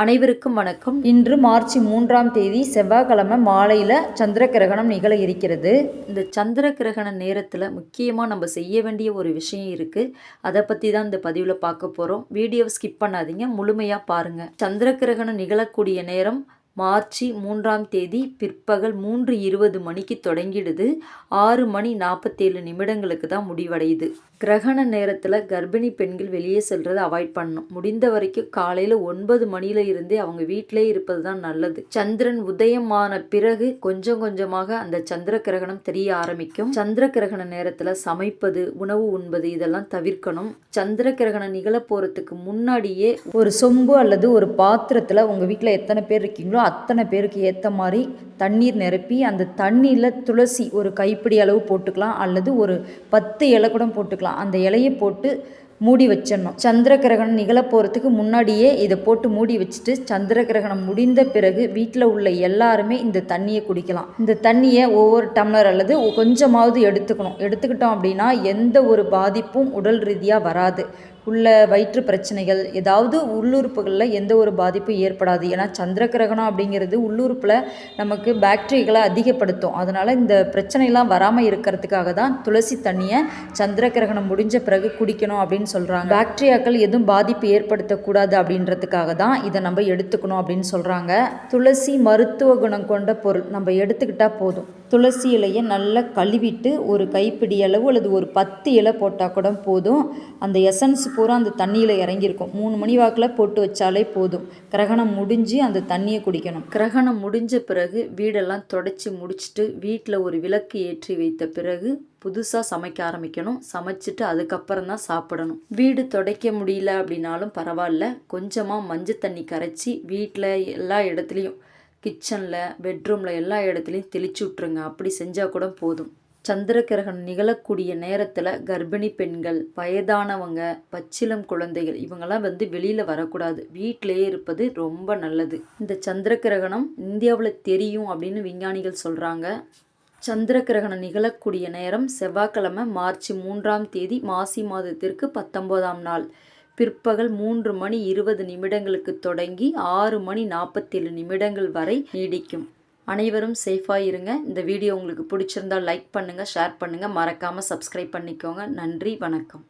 அனைவருக்கும் வணக்கம். இன்று மார்ச் 3ஆம் தேதி செவ்வாய்க்கிழமை மாலையில் சந்திர கிரகணம் நிகழ இருக்கிறது. இந்த சந்திர கிரகண நேரத்தில் முக்கியமாக நம்ம செய்ய வேண்டிய ஒரு விஷயம் இருக்குது. அதை பற்றி தான் இந்த பதிவில் பார்க்க போகிறோம். வீடியோவை ஸ்கிப் பண்ணாதீங்க, முழுமையாக பாருங்கள். சந்திர கிரகணம் நிகழக்கூடிய நேரம் மார்ச் 3ஆம் தேதி பிற்பகல் 3:20 மணிக்கு தொடங்கிடுது. 6 மணி 47 நிமிடங்களுக்கு தான் முடிவடையுது. கிரகண நேரத்தில் கர்ப்பிணி பெண்கள் வெளியே செல்றதை அவாய்ட் பண்ணணும். முடிந்த வரைக்கும் காலையில் 9 மணியில இருந்தே அவங்க வீட்டிலே இருப்பது தான் நல்லது. சந்திரன் உதயமான பிறகு கொஞ்சம் கொஞ்சமாக அந்த சந்திர கிரகணம் தெரிய ஆரம்பிக்கும். சந்திர கிரகண நேரத்தில் சமைப்பது, உணவு உண்பது இதெல்லாம் தவிர்க்கணும். சந்திர கிரகணம் நிகழ போகிறதுக்கு முன்னாடியே ஒரு சொம்பு அல்லது ஒரு பாத்திரத்தில் உங்கள் வீட்டில் எத்தனை பேர் இருக்கீங்களோ அத்தனை பேருக்கு ஏற்ற மாதிரி தண்ணீர் நிரப்பி அந்த தண்ணியில் துளசி ஒரு கைப்பிடி அளவு போட்டுக்கலாம், அல்லது ஒரு 10 இலை கூட போட்டுக்கலாம். அந்த இலையை போட்டு மூடி வச்சிடணும். சந்திர கிரகணம் நிகழ போகிறதுக்கு முன்னாடியே இதை போட்டு மூடி வச்சுட்டு சந்திர கிரகணம் முடிந்த பிறகு வீட்டில் உள்ள எல்லாருமே இந்த தண்ணியை குடிக்கலாம். இந்த தண்ணியை ஒவ்வொரு டம்ளர் அல்லது கொஞ்சமாவது எடுத்துக்கிட்டோம் அப்படின்னா எந்த ஒரு பாதிப்பும் உடல் ரீதியாக வராது. உள்ள வயிற்று பிரச்சனைகள், ஏதாவது உள்ளுறுப்புகளில் எந்த ஒரு பாதிப்பும் ஏற்படாது. ஏன்னா சந்திர கிரகணம் அப்படிங்கிறது உள்ளுறுப்பில் நமக்கு பாக்டீரியாக்களை அதிகப்படுத்தும். அதனால் இந்த பிரச்சனைலாம் வராமல் இருக்கிறதுக்காக தான் துளசி தண்ணியை சந்திர கிரகணம் முடிஞ்ச பிறகு குடிக்கணும் அப்படின்னு சொல்கிறாங்க. பாக்டீரியாக்கள் எதுவும் பாதிப்பு ஏற்படுத்தக்கூடாது அப்படின்றதுக்காக தான் இதை நம்ம எடுத்துக்கணும் அப்படின்னு சொல்கிறாங்க. துளசி மருத்துவ குணம் கொண்ட பொருள், நம்ம எடுத்துக்கிட்டால் போதும். துளசி இலையை நல்லா கழுவிட்டு ஒரு கைப்பிடி அளவு அல்லது ஒரு 10 இலை போட்டால் கூட போதும். அந்த எசன்ஸ் பூரா அந்த தண்ணியில் இறங்கியிருக்கும். 3 மணி வாக்கில் போட்டு வச்சாலே போதும். கிரகணம் முடிஞ்சு அந்த தண்ணியை குடிக்கணும். கிரகணம் முடிஞ்ச பிறகு வீடெல்லாம் தொடச்சி முடிச்சுட்டு வீட்டில் ஒரு விளக்கு ஏற்றி வைத்த பிறகு புதுசாக சமைக்க ஆரம்பிக்கணும். சமைச்சிட்டு அதுக்கப்புறம் தான் சாப்பிடணும். வீடு துடைக்க முடியல அப்படின்னாலும் பரவாயில்ல, கொஞ்சமாக மஞ்சள் தண்ணி கரைச்சி வீட்டில் எல்லா இடத்துலையும், கிச்சனில், பெட்ரூமில் எல்லா இடத்துலையும் தெளிச்சு விட்ருங்க. அப்படி செஞ்சால் கூட போதும். சந்திர கிரகணம் நிகழக்கூடிய நேரத்தில் கர்ப்பிணி பெண்கள், வயதானவங்க, பச்சிளம் குழந்தைகள் இவங்கெல்லாம் வெளியில் வரக்கூடாது. வீட்டிலேயே இருப்பது ரொம்ப நல்லது. இந்த சந்திர கிரகணம் இந்தியாவில் தெரியும் அப்படின்னு விஞ்ஞானிகள் சொல்கிறாங்க. சந்திர கிரகணம் நிகழக்கூடிய நேரம் செவ்வாய்க்கிழமை மார்ச் 3ஆம் தேதி மாசி மாதத்திற்கு 19ஆம் நாள் பிற்பகல் 3 மணி 20 நிமிடங்களுக்கு தொடங்கி 6 மணி 47 நிமிடங்கள் வரை நீடிக்கும். அனைவரும் சேஃபாக இருங்க. இந்த வீடியோ உங்களுக்கு பிடிச்சிருந்தால் லைக் பண்ணுங்கள், ஷேர் பண்ணுங்கள், மறக்காமல் சப்ஸ்கிரைப் பண்ணிக்கோங்க. நன்றி, வணக்கம்.